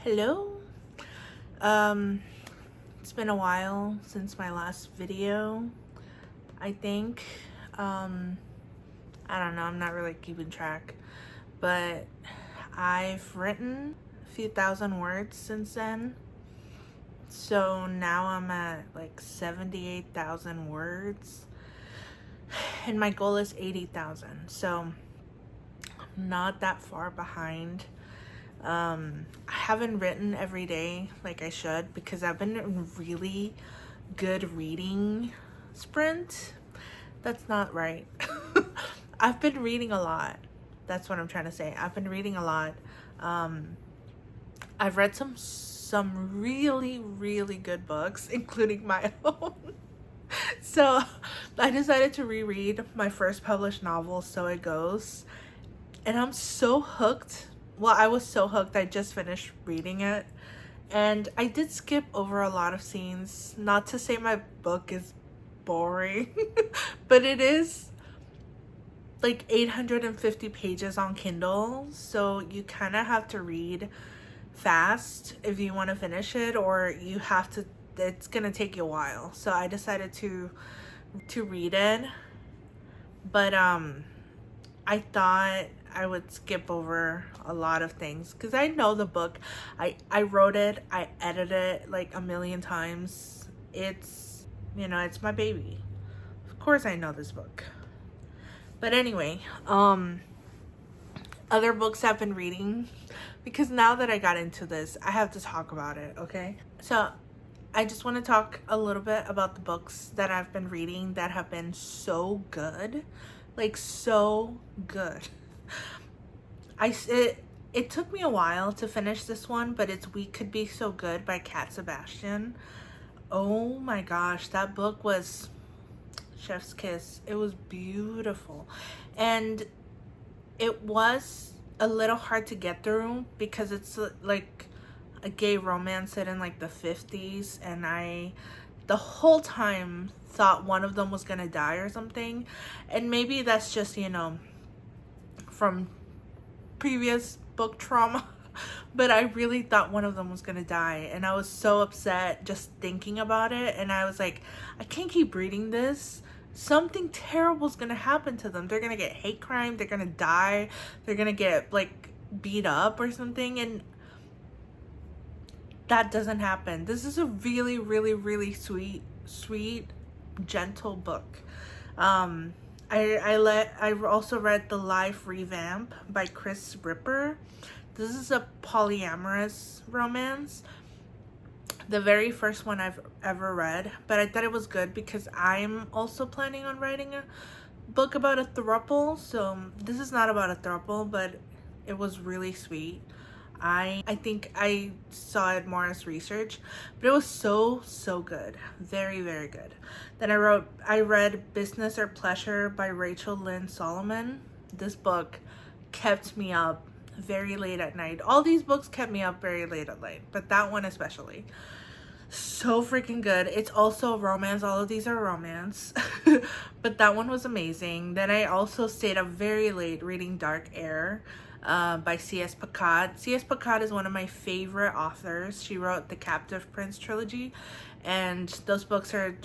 Hello. Um, it's been a while since my last video, I think. Um, I don't know, I'm not really keeping track, but I've written a few thousand words since then. So now I'm at like 78,000 words, and my goal is 80,000. So I'm not that far behind. I haven't written every day like I should because I've been in a really good reading sprint. That's not right. I've been reading a lot. That's what I'm trying to say. I've been reading a lot. I've read some really, really good books, including my own. So I decided to reread my first published novel, So It Goes. And I'm so hooked. Well, I was so hooked. I just finished reading it. And I did skip over a lot of scenes. Not to say my book is boring, but it is like 850 pages on Kindle. So you kind of have to read fast if you want to finish it, or you have to, it's going to take you a while. So I decided to read it. But I thought I would skip over a lot of things because I know the book. I wrote it, I edited it like a million times. It's, it's my baby. Of course I know this book. But anyway, other books I've been reading, because now that I got into this, I have to talk about it, okay? So I just want to talk a little bit about the books that I've been reading that have been so good. Like, so good. It took me a while to finish this one, but it's We Could Be So Good by Cat Sebastian. Oh my gosh, that book was chef's kiss. It was beautiful. And it was a little hard to get through because it's like a gay romance set in like the 50s, and I the whole time thought one of them was gonna die or something. And maybe that's just, from previous book trauma, but I really thought one of them was gonna die, and I was so upset just thinking about it. And I was like, I can't keep reading this. Something terrible is gonna happen to them. They're gonna get hate crime, they're gonna die, they're gonna get like beat up or something. And that doesn't happen. This is a really, really, really sweet, gentle book. I also read The Life Revamp by Chris Ripper. This is a polyamorous romance. The very first one I've ever read, but I thought it was good because I'm also planning on writing a book about a throuple. So this is not about a throuple, but it was really sweet. I think I saw it more as research, but it was so good. Very, very good. Then I read Business or Pleasure by Rachel Lynn Solomon. This book kept me up very late at night. All these books kept me up very late at night, but that one especially. So freaking good. It's also a romance. All of these are romance. But that one was amazing. Then I also stayed up very late reading Dark Air by C.S. Pacat. C.S. Pacat is one of my favorite authors. She wrote the Captive Prince trilogy, and those books are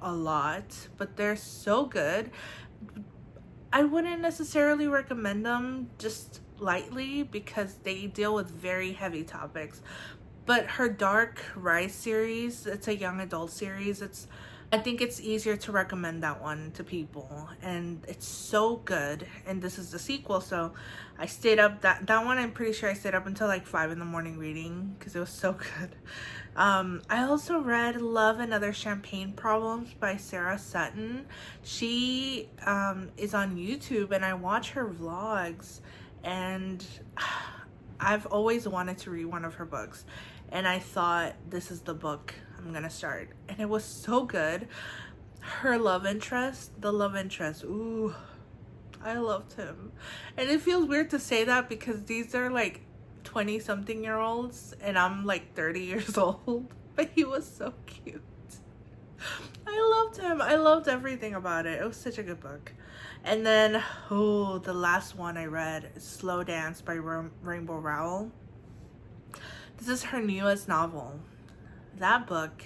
a lot, but they're so good. I wouldn't necessarily recommend them just lightly because they deal with very heavy topics. But her Dark Rise series, it's a young adult series. I think it's easier to recommend that one to people, and it's so good. And this is the sequel, so I stayed up that one. I'm pretty sure I stayed up until like 5 in the morning reading because it was so good. I also read Love and Other Champagne Problems by Sarah Sutton. She is on YouTube, and I watch her vlogs, and I've always wanted to read one of her books, and I thought, this is the book I'm gonna start. And it was so good. Her the love interest, ooh, I loved him. And it feels weird to say that because these are like 20-something-year-olds and I'm like 30 years old, but he was so cute. I loved him. I loved everything about it. It was such a good book. And then, the last one I read is Slow Dance by Rainbow Rowell. This is her newest novel. That book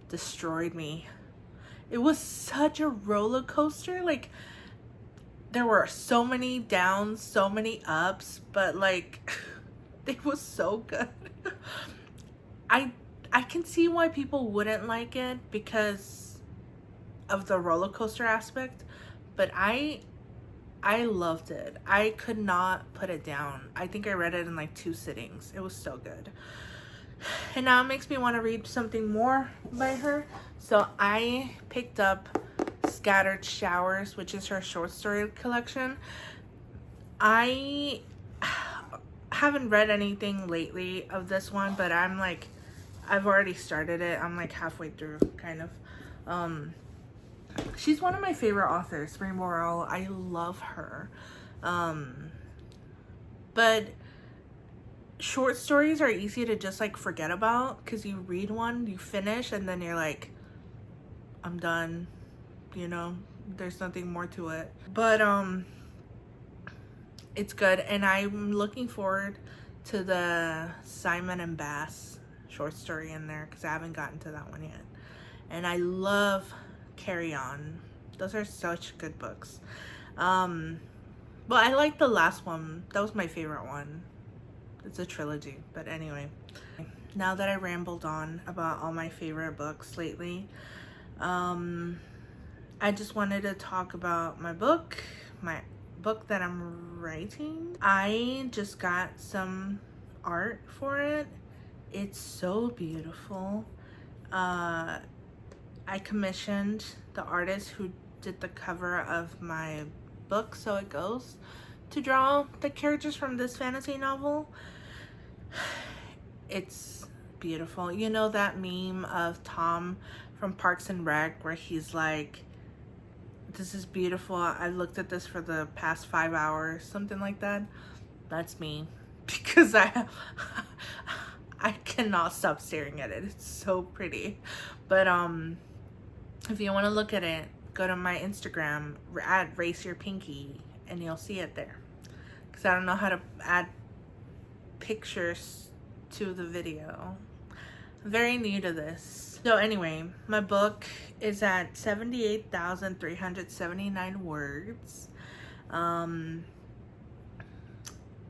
destroyed me. It was such a roller coaster. Like, there were so many downs, so many ups, but like it was so good. I can see why people wouldn't like it because of the roller coaster aspect, but I loved it. I could not put it down. I think I read it in like 2 sittings. It was so good. And now it makes me want to read something more by her. So I picked up Scattered Showers, which is her short story collection. I haven't read anything lately of this one, but I'm like, I've already started it. I'm like halfway through, kind of. She's one of my favorite authors, Rainbow Rowell. I love her. But short stories are easy to just like forget about because you read one, you finish, and then you're like, I'm done. You know, there's nothing more to it. But it's good, and I'm looking forward to the Simon and Bass short story in there because I haven't gotten to that one yet. And I love Carry On. Those are such good books. But I like the last one. That was my favorite one. It's a trilogy, but anyway. Now that I rambled on about all my favorite books lately, I just wanted to talk about my book that I'm writing. I just got some art for it. It's so beautiful. I commissioned the artist who did the cover of my book, So It Goes, to draw the characters from this fantasy novel. It's beautiful. You know that meme of Tom from Parks and Rec where he's like, this is beautiful, I looked at this for the past 5 hours, something like that? That's me, because I cannot stop staring at it. It's so pretty. But if you want to look at it, go to my Instagram at Race Your Pinky and you'll see it there, because I don't know how to add pictures to the video. I'm very new to this. So anyway, my book is at 78,379 words.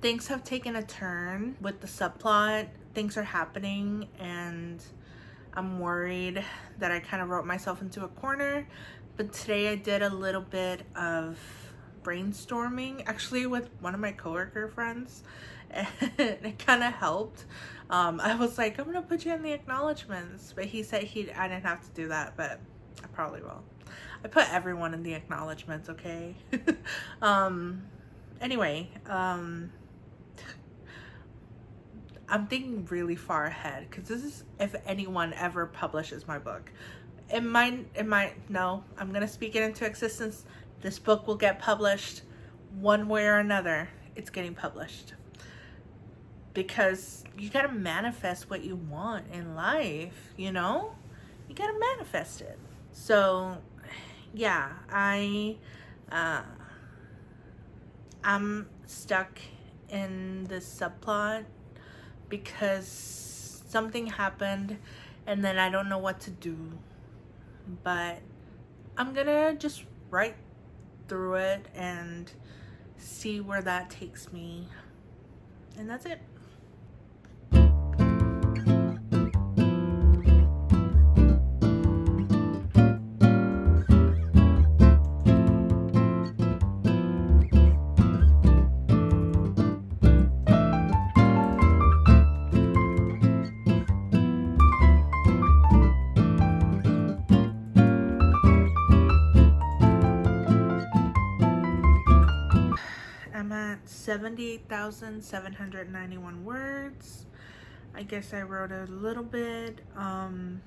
Things have taken a turn with the subplot. Things are happening and I'm worried that I kind of wrote myself into a corner. But today I did a little bit of brainstorming, actually with one of my coworker friends, and it kind of helped. I was like, I'm gonna put you in the acknowledgements, but he said I didn't have to do that, but I probably will. I put everyone in the acknowledgements, okay? Anyway, I'm thinking really far ahead because this is if anyone ever publishes my book. It might, no, I'm gonna speak it into existence. This book will get published one way or another. It's getting published. Because you gotta manifest what you want in life, you know? You gotta manifest it. So, yeah, I'm stuck in this subplot because something happened and then I don't know what to do. But I'm gonna just write through it and see where that takes me. And that's it. I'm at 78,791 words. I guess I wrote a little bit. I'm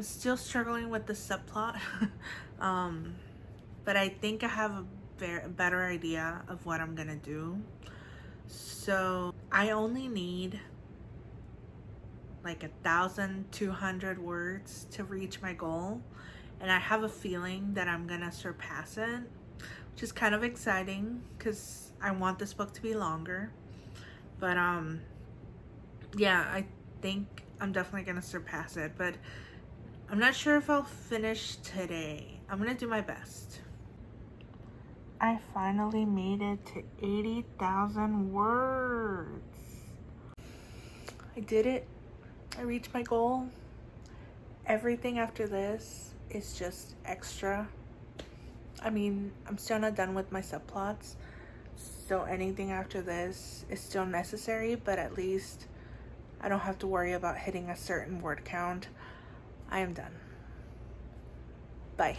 still struggling with the subplot, but I think I have a better idea of what I'm gonna do. So I only need like 1,200 words to reach my goal, and I have a feeling that I'm gonna surpass it, which is kind of exciting because I want this book to be longer. But yeah, I think I'm definitely gonna surpass it, but I'm not sure if I'll finish today. I'm gonna do my best. I finally made it to 80,000 words. I did it. I reached my goal. Everything after this is just extra. I mean, I'm still not done with my subplots, so anything after this is still necessary, but at least I don't have to worry about hitting a certain word count. I am done. Bye.